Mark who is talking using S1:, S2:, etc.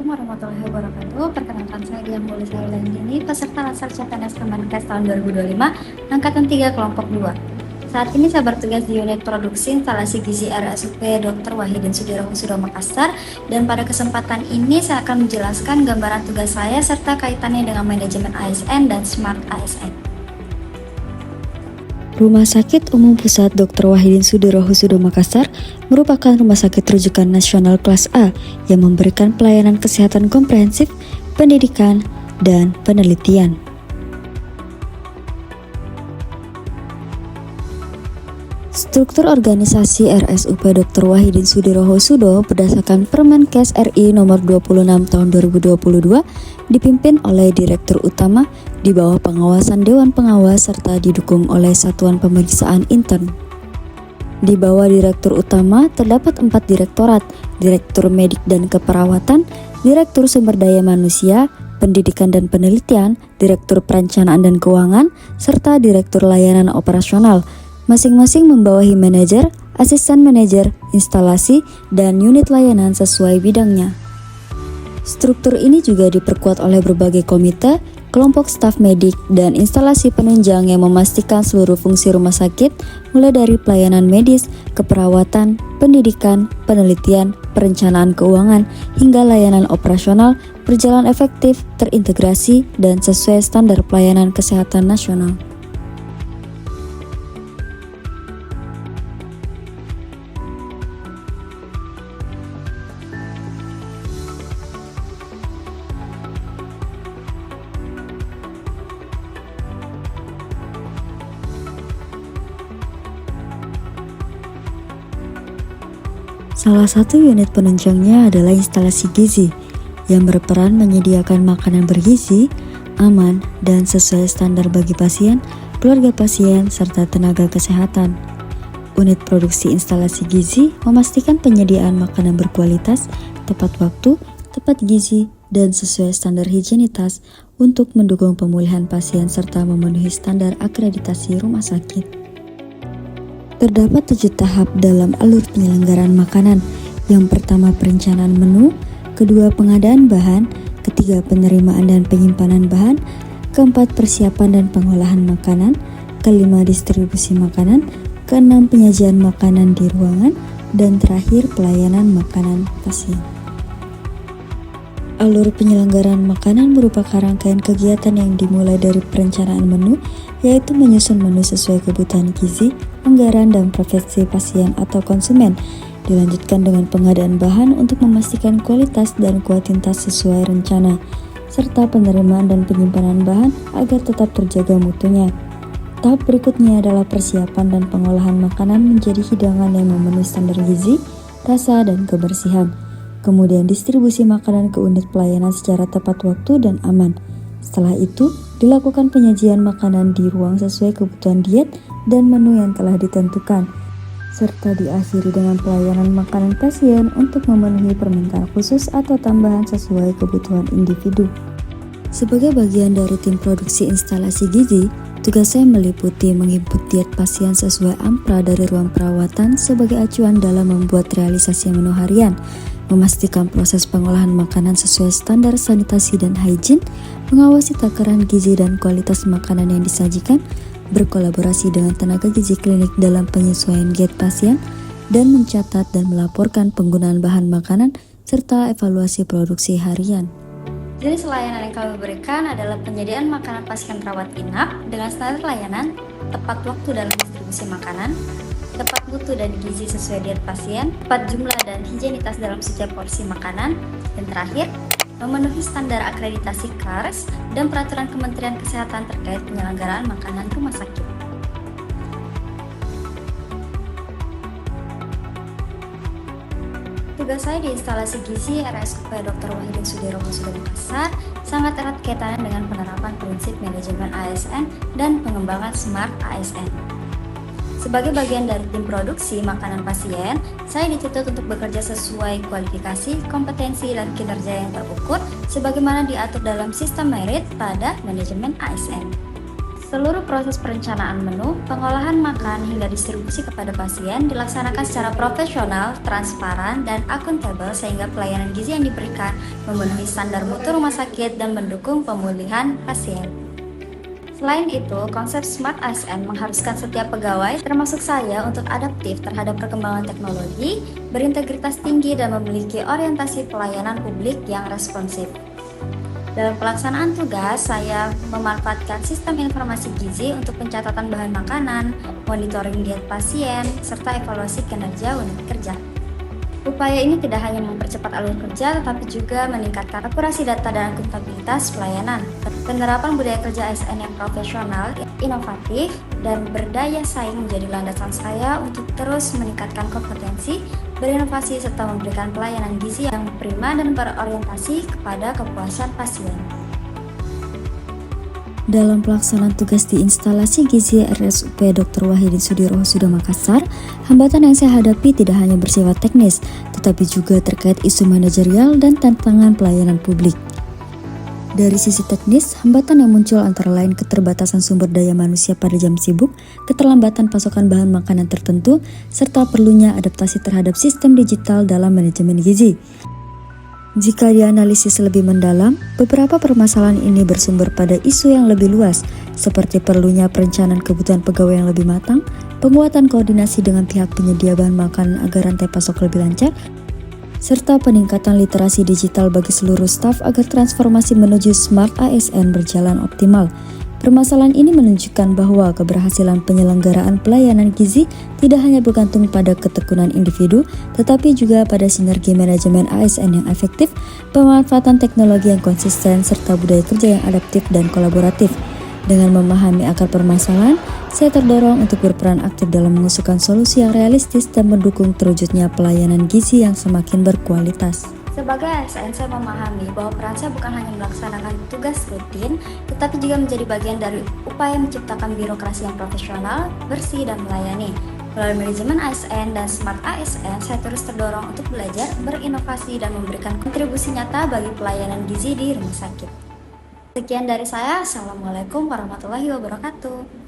S1: Assalamualaikum warahmatullahi wabarakatuh. Perkenalkan saya Dian Mulis Hairlandini, peserta Latsar CPNS Kemenkes tahun 2025, Angkatan 3 Kelompok 2. Saat ini saya bertugas di unit produksi instalasi gizi RSUP Dr. Wahidin Sudirohusodo Makassar, dan pada kesempatan ini saya akan menjelaskan gambaran tugas saya serta kaitannya dengan manajemen ASN dan Smart ASN.
S2: Rumah Sakit Umum Pusat Dr. Wahidin Sudirohusodo Makassar merupakan rumah sakit rujukan nasional kelas A yang memberikan pelayanan kesehatan komprehensif, pendidikan, dan penelitian. Struktur organisasi RSUP Dr. Wahidin Sudirohusodo berdasarkan Permenkes RI nomor 26 tahun 2022 dipimpin oleh Direktur Utama di bawah pengawasan Dewan Pengawas serta didukung oleh Satuan Pemeriksaan Intern. Di bawah Direktur Utama terdapat 4 direktorat: Direktur Medik dan Keperawatan, Direktur Sumber Daya Manusia, Pendidikan dan Penelitian, Direktur Perencanaan dan Keuangan, serta Direktur Layanan Operasional. Masing-masing membawahi manajer, asisten manajer, instalasi, dan unit layanan sesuai bidangnya. Struktur ini juga diperkuat oleh berbagai komite, kelompok staf medik, dan instalasi penunjang yang memastikan seluruh fungsi rumah sakit, mulai dari pelayanan medis, keperawatan, pendidikan, penelitian, perencanaan keuangan, hingga layanan operasional, berjalan efektif, terintegrasi, dan sesuai standar pelayanan kesehatan nasional. Salah satu unit penunjangnya adalah instalasi gizi, yang berperan menyediakan makanan bergizi, aman, dan sesuai standar bagi pasien, keluarga pasien, serta tenaga kesehatan. Unit produksi instalasi gizi memastikan penyediaan makanan berkualitas, tepat waktu, tepat gizi, dan sesuai standar higienitas untuk mendukung pemulihan pasien serta memenuhi standar akreditasi rumah sakit. Terdapat 7 tahap dalam alur penyelenggaraan makanan. Yang pertama, perencanaan menu, kedua, pengadaan bahan, ketiga, penerimaan dan penyimpanan bahan, keempat, persiapan dan pengolahan makanan, kelima, distribusi makanan, keenam, penyajian makanan di ruangan, dan terakhir, pelayanan makanan pasien. Alur penyelenggaraan makanan merupakan rangkaian kegiatan yang dimulai dari perencanaan menu, yaitu menyusun menu sesuai kebutuhan gizi, anggaran, dan preferensi pasien atau konsumen. Dilanjutkan dengan pengadaan bahan untuk memastikan kualitas dan kuantitas sesuai rencana, serta penerimaan dan penyimpanan bahan agar tetap terjaga mutunya. Tahap berikutnya adalah persiapan dan pengolahan makanan menjadi hidangan yang memenuhi standar gizi, rasa, dan kebersihan. Kemudian distribusi makanan ke unit pelayanan secara tepat waktu dan aman. Setelah itu, dilakukan penyajian makanan di ruang sesuai kebutuhan diet dan menu yang telah ditentukan, serta diakhiri dengan pelayanan makanan pasien untuk memenuhi permintaan khusus atau tambahan sesuai kebutuhan individu. Sebagai bagian dari tim produksi instalasi gizi, tugas saya meliputi menginput diet pasien sesuai AMPRA dari ruang perawatan sebagai acuan dalam membuat realisasi menu harian, memastikan proses pengolahan makanan sesuai standar sanitasi dan higien, mengawasi takaran gizi dan kualitas makanan yang disajikan, berkolaborasi dengan tenaga gizi klinik dalam penyesuaian diet pasien, dan mencatat dan melaporkan penggunaan bahan makanan serta evaluasi produksi harian.
S1: Jenis layanan yang kami berikan adalah penyediaan makanan pasien rawat inap dengan standar layanan, tepat waktu dalam distribusi makanan, tepat mutu dan gizi sesuai diet pasien, tepat jumlah dan higienitas dalam setiap porsi makanan, dan terakhir, memenuhi standar akreditasi KARS dan peraturan Kementerian Kesehatan terkait penyelenggaraan makanan rumah sakit. Tugas saya di instalasi gizi RSUP Dr. Wahidin Sudirohusodo Makassar sangat erat kaitannya dengan penerapan prinsip manajemen ASN dan pengembangan Smart ASN. Sebagai bagian dari tim produksi makanan pasien, saya dituntut untuk bekerja sesuai kualifikasi, kompetensi, dan kinerja yang terukur sebagaimana diatur dalam sistem merit pada manajemen ASN. Seluruh proses perencanaan menu, pengolahan makan hingga distribusi kepada pasien dilaksanakan secara profesional, transparan, dan akuntabel sehingga pelayanan gizi yang diberikan memenuhi standar mutu rumah sakit dan mendukung pemulihan pasien. Selain itu, konsep Smart ASN mengharuskan setiap pegawai, termasuk saya, untuk adaptif terhadap perkembangan teknologi, berintegritas tinggi, dan memiliki orientasi pelayanan publik yang responsif. Dalam pelaksanaan tugas, saya memanfaatkan sistem informasi gizi untuk pencatatan bahan makanan, monitoring diet pasien, serta evaluasi kinerja unit kerja. Upaya ini tidak hanya mempercepat alur kerja, tetapi juga meningkatkan akurasi data dan akuntabilitas pelayanan. Penerapan budaya kerja ASN yang profesional, inovatif, dan berdaya saing menjadi landasan saya untuk terus meningkatkan kompetensi, berinovasi, serta memberikan pelayanan gizi yang prima dan berorientasi kepada kepuasan pasien.
S2: Dalam pelaksanaan tugas di instalasi gizi RSUP Dr. Wahidin Sudirohusodo Makassar, hambatan yang saya hadapi tidak hanya bersifat teknis, tetapi juga terkait isu manajerial dan tantangan pelayanan publik. Dari sisi teknis, hambatan yang muncul antara lain keterbatasan sumber daya manusia pada jam sibuk, keterlambatan pasokan bahan makanan tertentu, serta perlunya adaptasi terhadap sistem digital dalam manajemen gizi. Jika dianalisis lebih mendalam, beberapa permasalahan ini bersumber pada isu yang lebih luas, seperti perlunya perencanaan kebutuhan pegawai yang lebih matang, penguatan koordinasi dengan pihak penyedia bahan makanan agar rantai pasok lebih lancar, serta peningkatan literasi digital bagi seluruh staf agar transformasi menuju Smart ASN berjalan optimal. Permasalahan ini menunjukkan bahwa keberhasilan penyelenggaraan pelayanan gizi tidak hanya bergantung pada ketekunan individu, tetapi juga pada sinergi manajemen ASN yang efektif, pemanfaatan teknologi yang konsisten, serta budaya kerja yang adaptif dan kolaboratif. Dengan memahami akar permasalahan, saya terdorong untuk berperan aktif dalam mengusulkan solusi yang realistis dan mendukung terwujudnya pelayanan gizi yang semakin berkualitas.
S1: Sebagai ASN, saya memahami bahwa peran saya bukan hanya melaksanakan tugas rutin, tetapi juga menjadi bagian dari upaya menciptakan birokrasi yang profesional, bersih, dan melayani. Melalui manajemen ASN dan Smart ASN, saya terus terdorong untuk belajar, berinovasi, dan memberikan kontribusi nyata bagi pelayanan gizi di rumah sakit. Sekian dari saya. Assalamualaikum warahmatullahi wabarakatuh.